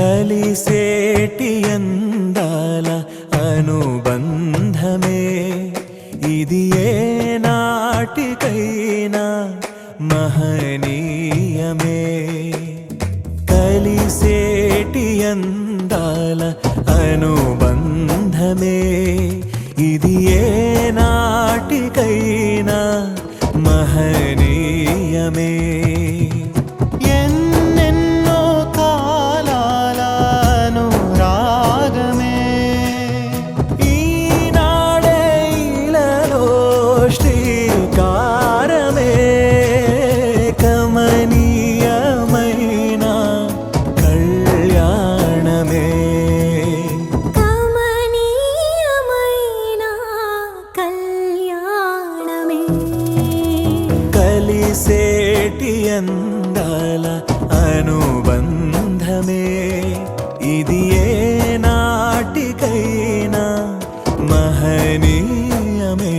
కలిసేటి అందాల అనుబంధమే ఇది ఏ నాటికైనా మహనీయమే. కలిసేటి అందాల అనుబంధమే ఇది ఏ నాటికైనా మహనీయమే. ఎన్నెన్నో కాలాల అనురాగమే ఈనాడే ఇలలో శ్రీకారమే. కమనీయమైన కళ్యాణమే కలిసేటి అందాల అనుబంధమే ఇది ఏ నాటికైనా మహనీయమే.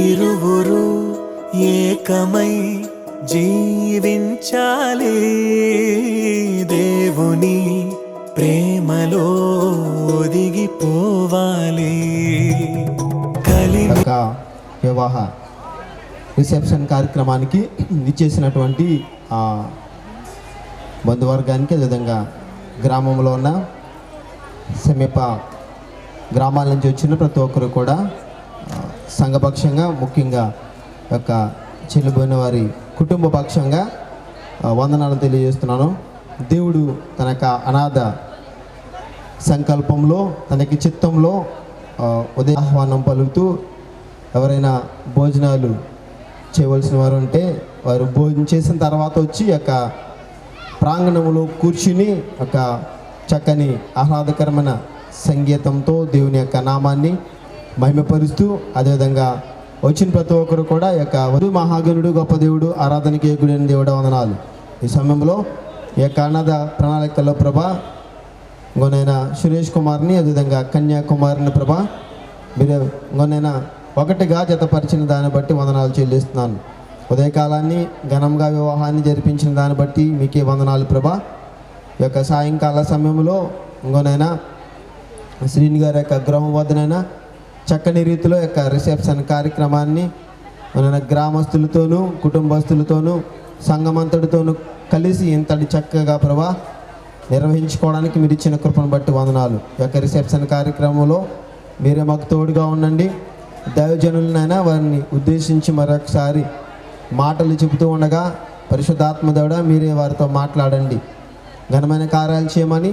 ఇరువురు ఏకమై జీవించాలి దేవుని ప్రేమలో ఒదిగిపోవాలి. వివాహ రిసెప్షన్ కార్యక్రమానికి ఇచ్చేసినటువంటి బంధువర్గానికి, అదేవిధంగా గ్రామంలో ఉన్న సమీప గ్రామాల నుంచి వచ్చిన ప్రతి ఒక్కరు కూడా సంఘపక్షంగా, ముఖ్యంగా యొక్క చెల్లిపోయిన వారి కుటుంబ పక్షంగా వందనాలు తెలియజేస్తున్నాను. దేవుడు తన యొక్క అనాథ సంకల్పంలో, తనకి చిత్తంలో ఉదయ ఆహ్వానం పలుకుతూ ఎవరైనా భోజనాలు చేయవలసిన వారు ఉంటే వారు భోజనం చేసిన తర్వాత వచ్చి యొక్క ప్రాంగణంలో కూర్చుని ఒక చక్కని ఆహ్లాదకరమైన సంగీతంతో దేవుని యొక్క నామాన్ని మహిమపరుస్తూ, అదేవిధంగా వచ్చిన ప్రతి ఒక్కరు కూడా యొక్క వధు మహాగణుడు, గొప్ప దేవుడు, ఆరాధనకి యోగ్యుడైన దేవుడు వందనాలు. ఈ సమయంలో ఈ యొక్క అనాథ ప్రణాళికల్లో ప్రభా ఇంకొనైనా సురేష్ కుమార్ని, అదేవిధంగా కన్యాకుమారిని ప్రభా మీరు ఇంకొనైనా ఒకటిగా జతపరిచిన దాన్ని బట్టి వందనాలు చెల్లిస్తున్నాను. ఉదయకాలాన్ని ఘనంగా వివాహాన్ని జరిపించిన దాన్ని బట్టి మీకే వందనాలు ప్రభా. ఈ యొక్క సాయంకాల సమయంలో ఇంకొనైనా శ్రీని గారి యొక్క గృహం వద్దనైనా చక్కని రీతిలో యొక్క రిసెప్షన్ కార్యక్రమాన్ని మన గ్రామస్తులతోనూ, కుటుంబస్తులతోనూ, సంఘమంతటితోనూ కలిసి ఇంతటి చక్కగా ప్రభా నిర్వహించుకోవడానికి మీరు ఇచ్చిన కృపను బట్టి వందనాలు. ఈ యొక్క రిసెప్షన్ కార్యక్రమంలో మీరే మాకు తోడుగా ఉండండి. దైవజనులనైనా వారిని ఉద్దేశించి మరొకసారి మాటలు చెబుతూ ఉండగా పరిశుద్ధాత్మ దేవుడా మీరే వారితో మాట్లాడండి. ఘనమైన కార్యాలు చేయమని,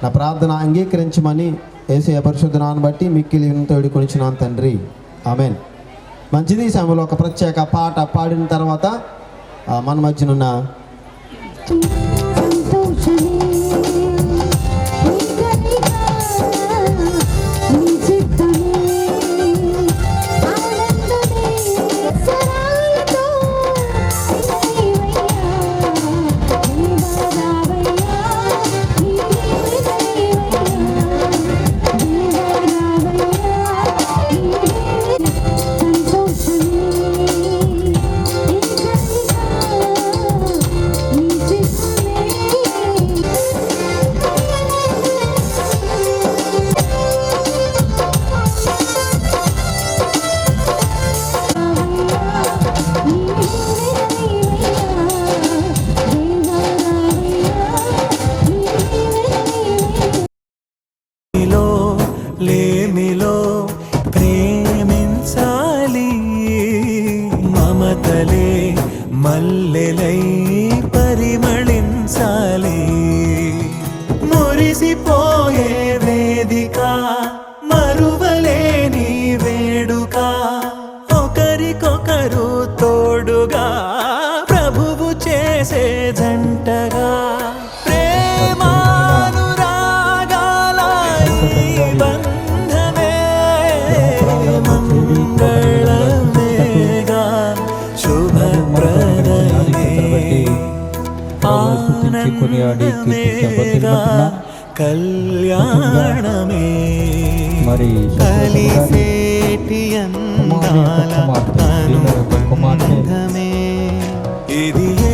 నా ప్రార్థన అంగీకరించమని యేసయ్య పరిశుద్ధ నామమును బట్టి మిక్కిలి వినయంతో వేడుకొనుచున్నాను తండ్రి, ఆమేన్. మంచిది. ఈ సమయంలో ఒక ప్రత్యేక పాట పాడిన తర్వాత మన మధ్యనున్న మోయే వేదిక మరువలేని వేడుక ఒకరికొకరు తోడుగా ప్రభువు చేసే జంటగా ప్రేమానురాగాల ఈ బంధమే మంగళమేగా శుభప్రదమే ఆనందమేగా కళ్యాణమే మరి కలిసేటి అందాల అనుబంధమే ఇది ఏ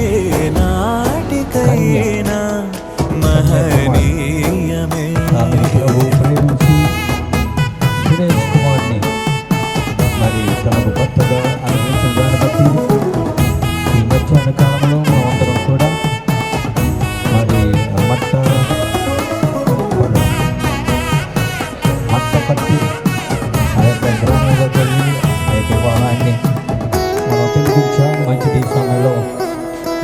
నాటికైనా మహనీయమే ప్రభు ప్రేమించి సురేష్ కుమార్ని మరి తనకు కొత్తగా అనుభవించిన దాన్ని బట్టి ఈ మధ్యాహ్న కాలంలో మనమందరం కూడా మరి మట్ట పట్టి ఆ యొక్క గ్రామంలోకి వెళ్ళి ఆ యొక్క వివాహాన్ని మనం తెలిపించాం. మంచిది ఈ సమయంలో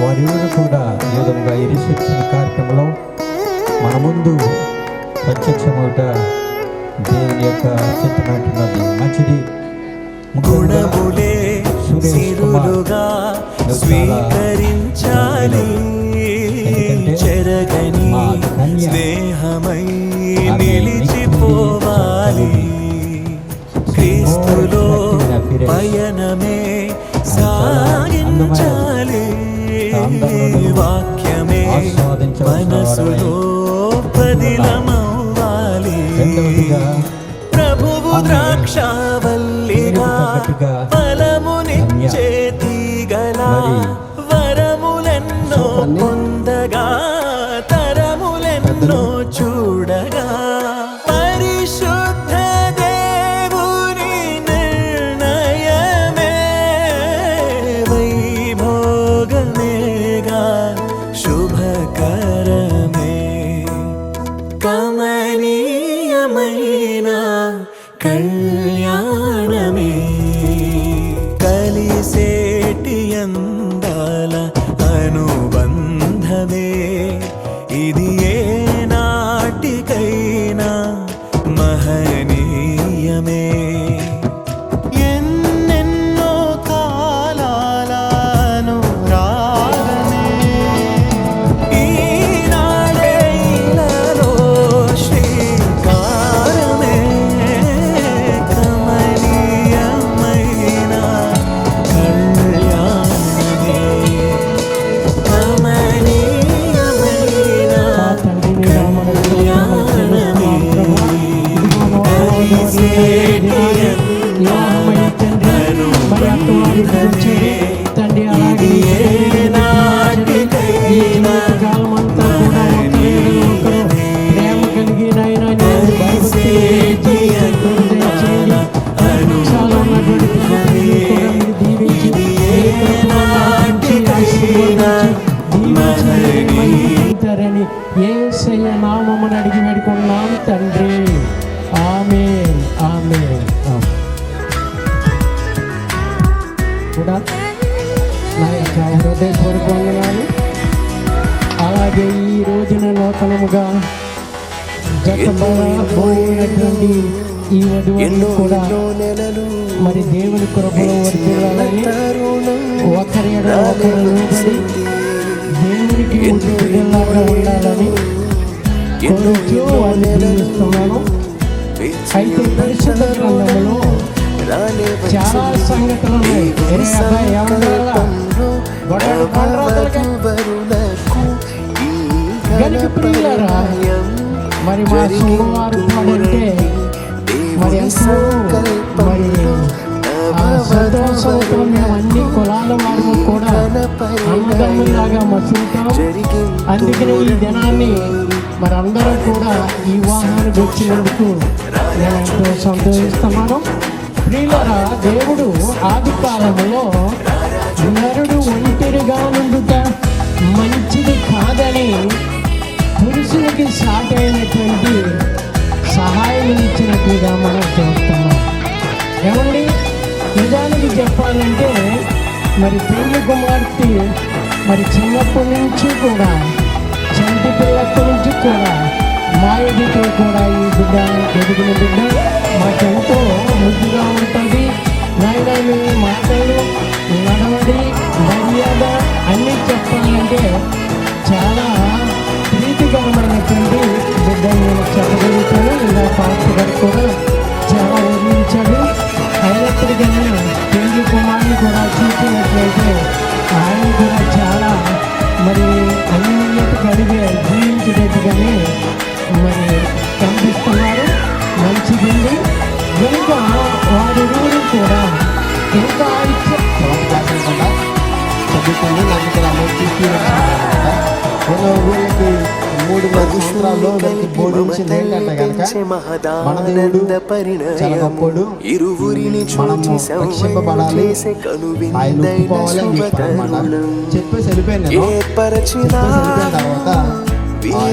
వారిరువురు కూడా ఈ విధంగా ఈ రిసెప్షన్ కార్యక్రమంలో మన ముందు ప్రత్యక్షమవుట దేవుని యొక్క చిత్తమైనది. మంచిది. గుణములే సిరులుగా స్వీకరించాలి చెరగని స్నేహమై నిలిచిపోవాలి క్రీస్తులో పయనమే సాగించాలి వాక్యమే మనసులో పదిలమవ్వాలి ప్రభువు ద్రాక్షావల్లిగా ఫలమునిచ్చే తీగలా వరములెన్నో పొందగా తరములెన్నో చూడగా పరిశుద్ధ దేవుని నిర్ణయమే వైభోగమేగా శుభకరమే కమనీయమైన కళ్యాణమే కలిసేటి అందాల అనుబంధమే ఇది ఏ నాటికైనా మహనీయమే ఎన్నెన్నో కాలాల అనురాగమే ఈనాడే ఇలాలో శ్రీకారమే కమనీయమైన కళ్యాణమే కమనీయమైన కళ్యాణమే కలిసేటి తండ్రి అలాగే ప్రేమ కలిగిన దీవించారని యేసయ్య నామమున అడిగి వేడుకున్నాం తండ్రి. ఆమేన్ ఆమేన్. కూడా నా యొక్క హృదయపూర్వక వందనాలు. అలాగే ఈ రోజున నూతనముగా జతబోయినటువంటి ఈ వధువులు కూడా మరి దేవుని కృపలో వర్తిల్లాలని ఒకరి ఎడల ఒకరు లోబడి దేవునికి బిడ్డలాగా ఉండాలని కోరుతూ వారిని దీవిస్తున్నాను. అయితే పరిశుద్ధ గ్రంథంలో చాలా సంగతులు ఉన్నాయి. గనుక ప్రియులారా, మరి మా సోమవారం అంటే మరి ఎంతో మరి సంతోషంతో మేము అన్ని కులాల వారు కూడా అన్నదమ్ములాగా మసులుతాం. అందుకనే ఈ దినాన్ని మరి అందరూ కూడా ఈ వివాహానికి వచ్చినందుకు నేను ఎంతో సంతోషిస్తున్నాను. ప్రియులారా, దేవుడు ఆది కాలంలో నరుడు ఒంటరిగా నుండుట మంచిది కాదని పురుషునికి సాటైనటువంటి సహాయం ఇచ్చినట్లుగా మనం చూస్తున్నాం. ఏమండి, నిజానికి చెప్పాలంటే మరి పెళ్లి కుమార్తె మరి చిన్నప్పటి నుంచి కూడా చంటి పిల్లప్పటి నుంచి కూడా మా ఎదుట కూడా ఈ బిడ్డ ఎదిగిన బిడ్డ మాకెంతో ముద్దుగా ఉంటుంది. నాయన మీ మాటలు, నడవడి, మర్యాద అన్నీ చెప్పాలంటే చాలా ప్రీతికరమైనటువంటి బిడ్డ నేను చెప్పగలుగుతాను. ఇలా పాస్టర్ గారు కూడా చాలా వర్ణించాడు. అయినప్పటికైనా పెళ్లి కుమారుని కూడా చూసినట్లయితే ఆయన కూడా చాలా మరి అన్నిటికి అడిగే జీవించేటట్టుగానే మరి కనిపిస్తున్నారు. మంచిది. కనుక వారిరువురు కూడా ఇంకా చదువుకుని నన్ను ఇక్కడ వీళ్ళకి 3 సంవత్సరాల్లో వీళ్ళకి బోధించింది ఏంటంటే కనుక మన దేవుడు చాలా గొప్పడు, మనము రక్షింపబడాలి, ఆయన ఒప్పుకోవాలి అని చెప్పారన్నమాట. చెప్పేసి వెళ్ళిపోయాను నేను. చెప్పేసి వెళ్ళిపోయిన తర్వాత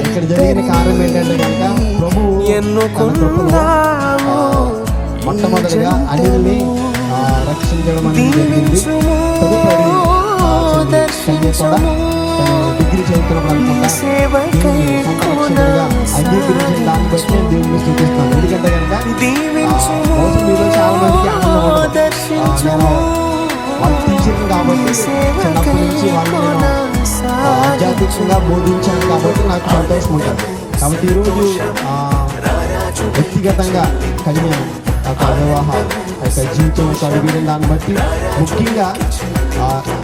ఇక్కడ జరిగిన కార్యం ఏంటంటే కనుక ప్రభు మొట్టమొదటిగా అన్నిటిని రక్షించడం అనేది జరిగింది. తదుపరి కన్య కూడా డిగ్రీ చదువుతున్నాం అనుకుంటా అంగీకరించిన దాన్ని బట్టి నేను దేవుడిని స్థుతిస్తాను. ఎందుకంటే కనుక మోసం మీలో చాలా మందికి ఆనందం ఉండదు. నేను వాళ్ళు టీచర్ని కాబట్టి చిన్నప్పటి నుంచి వాళ్ళు నేను ఆధ్యాత్మికంగా బోధించాను కాబట్టి నాకు సంతోషం ఉంటుంది. కాబట్టి ఈరోజు వ్యక్తిగతంగా కన్య వివాహ జీవితం అడిగిన దాన్ని బట్టి ముఖ్యంగా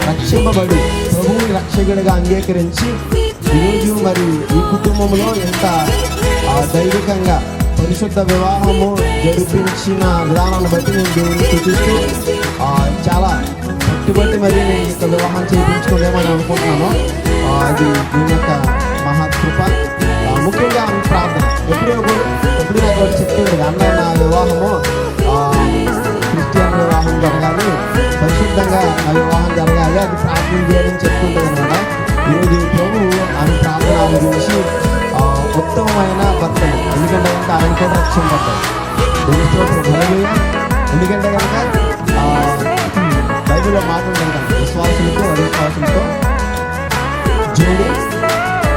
రక్షింపబడి ప్రభువుని రక్షకుడిగా అంగీకరించి ఈరోజు మరి ఈ కుటుంబంలో ఎంత దైవికంగా పరిశుద్ధ వివాహము జరిపించిన విధానాన్ని బట్టి నేను దేవుని సూచిస్తూ చాలా పట్టుబట్టి మరి నేను ఇంత వివాహం చేయించుకోలేమని అనుకుంటున్నాను. అది దీని యొక్క మహాకృప. ముఖ్యంగా ప్రార్థన ఎప్పుడూ నాకు ఒకటి చెప్తుంది, అన్న నా వివాహము క్రిస్టియన్ వివాహం జరగాలి, పరిశుద్ధంగా నా వివాహం జరగాలి, అది ప్రార్థన చేయడం చెప్తుంటుంది అనమాట. ఈరోజు ప్రభు ఆమె ప్రార్థన గురించి ఉత్తమమైన భర్తలు, ఎందుకంటే కనుక ఆయన కూడా రక్షింపడ్డారు. ఎందుకంటే కనుక బైబిల్లో మాట్లాడుతుంది కనుక విశ్వాసులతో అవిశ్వాసులతో జోడి.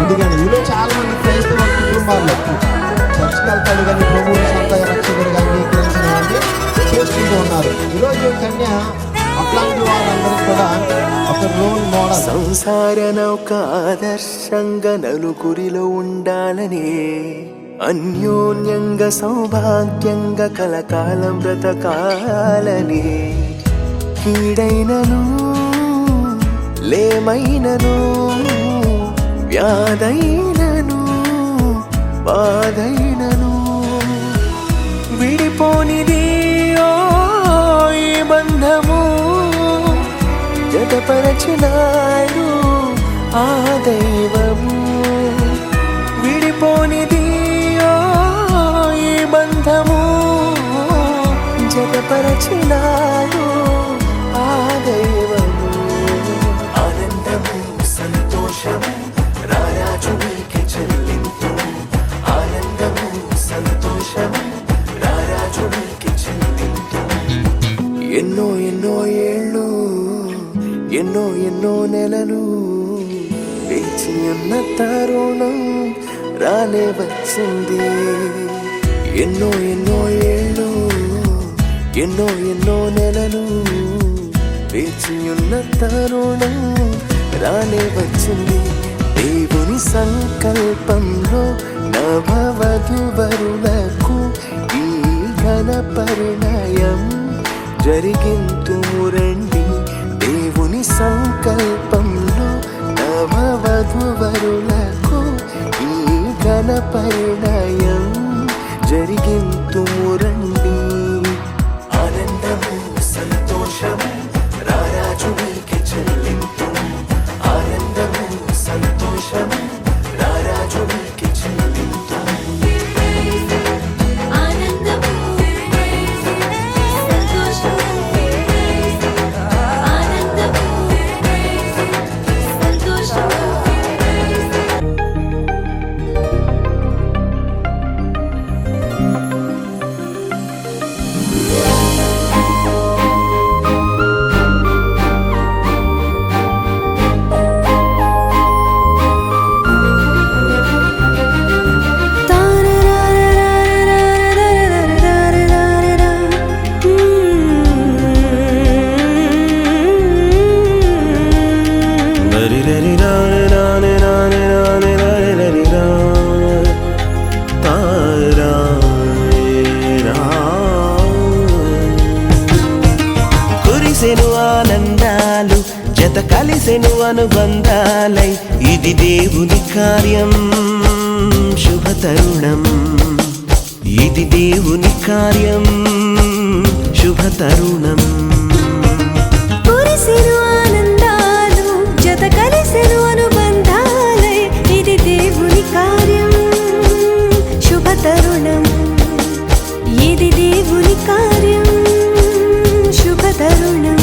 ఎందుకంటే ఈరోజు చాలా మంది క్రైస్తవ కుటుంబాల్లో చర్చకి వెళ్తాడు కానీ ప్రభువు సొంత రక్షకుడిగా అంగీకరించిన వాడిని చేసుకుంటూ ఉన్నారు. ఈరోజు కన్య అట్లాంటి వాళ్ళందరికీ కూడా ఒక రోల్ మోడల్. సంసార నౌక ఆదర్శంగా నలుగురిలో ఉండాలని, అన్యోన్యంగా సౌభాగ్యంగా కలకాలం బ్రతకాలని, కీడైనను లేమైనను వ్యాధైనను బాధైనను విడిపోనిది ఈ బంధము, జతపరచినాడు ఆ దైవము. విడిపోనిది ఈ బంధము, జతపరచినాడు ఆ దైవము. ఆనందము సంతోషము రారాజునికి చెల్లింపు, ఆనందము సంతోషము రారాజునికి చెల్లింపు. ఎన్నో ఎన్నో ఏళ్ళు, ఎన్నో ఎన్నో నెలలు వేచి ఉన్న తరుణం రానే వచ్చింది. ఎన్నో ఎన్నో ఏళ్ళు, ఎన్నో ఎన్నో నెలలు వేచి ఉన్న తరుణం రానే వచ్చింది. దేవుని సంకల్పంలో నవవధువరులకు ఈ ఘన పరిణయం జరిగింతుము రండి. దేవుని సంకల్పంలో నవవధువరులకు ఈ ఘన పరిణయం జరిగింతుము రండి. ఆనందము సంతోషము రారాజునికి చెల్లింపు, ఆనందము సంతోషము రారాజునికి చెల్లింపు. ఆనందము సంతోషము, ఆనందము సంతోషము. కలిసెను అనుబంధాలై ఇది దేవుని కార్యం శుభతరుణం ఇది దేవుని కార్యం శుభతరుణం కురిసెను ఆనందాలు జత కలిసెను అనుబంధాలై ఇది దేవుని కార్యం శుభతరుణం ఇది దేవుని కార్యం శుభతరుణం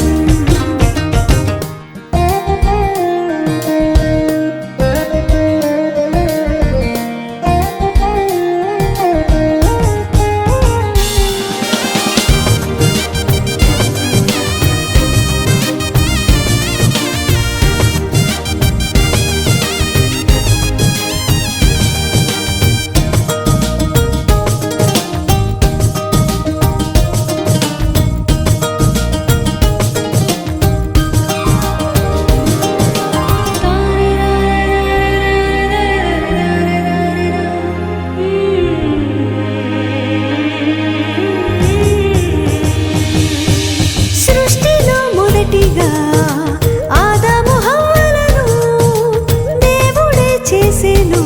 సృష్టిలో మొదటిగా ఆదాము హవ్వలను దేవుడే చేసెను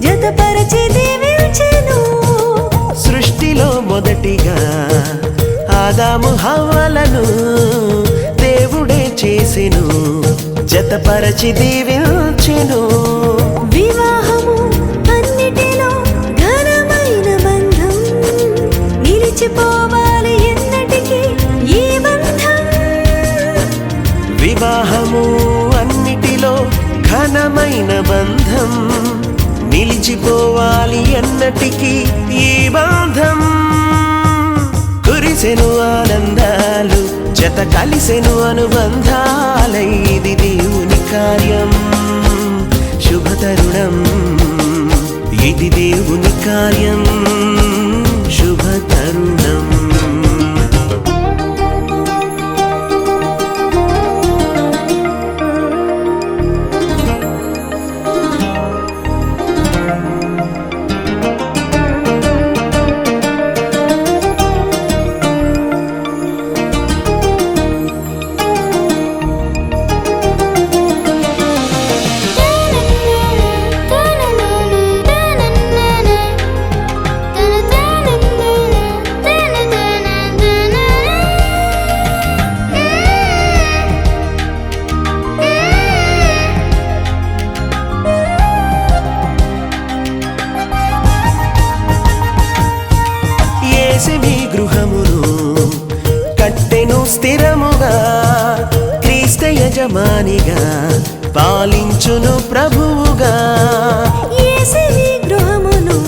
జతపరచి దీవించెను సృష్టిలో మొదటిగా ఆదాము హవ్వలను దేవుడే చేసెను జతపరచి దీవించెను వివాహము అన్నిటిలో ఘనమైన బంధం నిలిచిపోవాలి ఎన్నటికీ ఈ బంధం వివాహము అన్నిటిలో ఘనమైన బంధం నిలిచిపోవాలి ఎన్నటికీ ఈ బంధం కురిసెను ఆనందాలు జత కలిసెను అనుబంధాలై ఇది దేవుని కార్యం శుభతరుణం ఇది దేవుని కార్యం శుభతరుణం యేసుని గృహమును కట్టెను స్థిరముగా క్రీస్తు యజమానిగా పాలించును ప్రభువుగా యేసుని గృహమును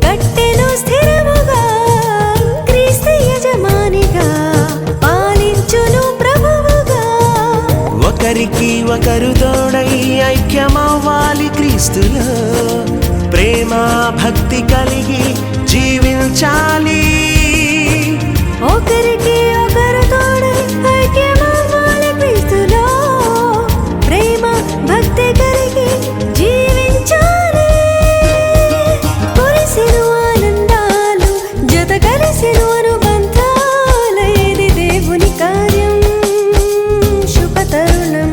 కట్టెను స్థిరముగా క్రీస్తు యజమానిగా పాలించును ప్రభువుగా ఒకరికి ఒకరు తోడై ఐక్యమవ్వాలి క్రీస్తులో ప్రేమ భక్తి కలిగి జీవించాలి ఒకరికి ఒకరు తోడై ఐక్యమవ్వాలి క్రీస్తులో ప్రేమ భక్తి కలిగి జీవించాలి కురిసెను ఆనందాలు జత కలిసెను అనుబంధాలు ఇది దేవుని కార్యం శుభతరుణం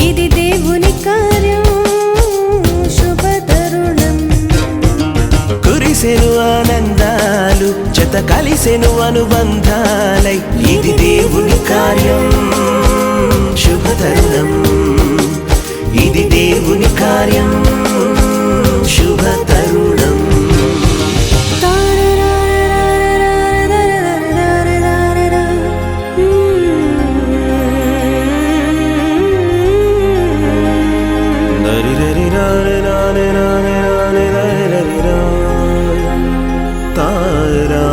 ఇది దేవుని కార్యం శుభతరుణం కురిసెను ఆనందాలు జత కలిసెను అనుబంధాలై ఇది దేవుని కార్యం శుభతరుణం ఇది దేవుని కార్యం శుభతరుణం తారా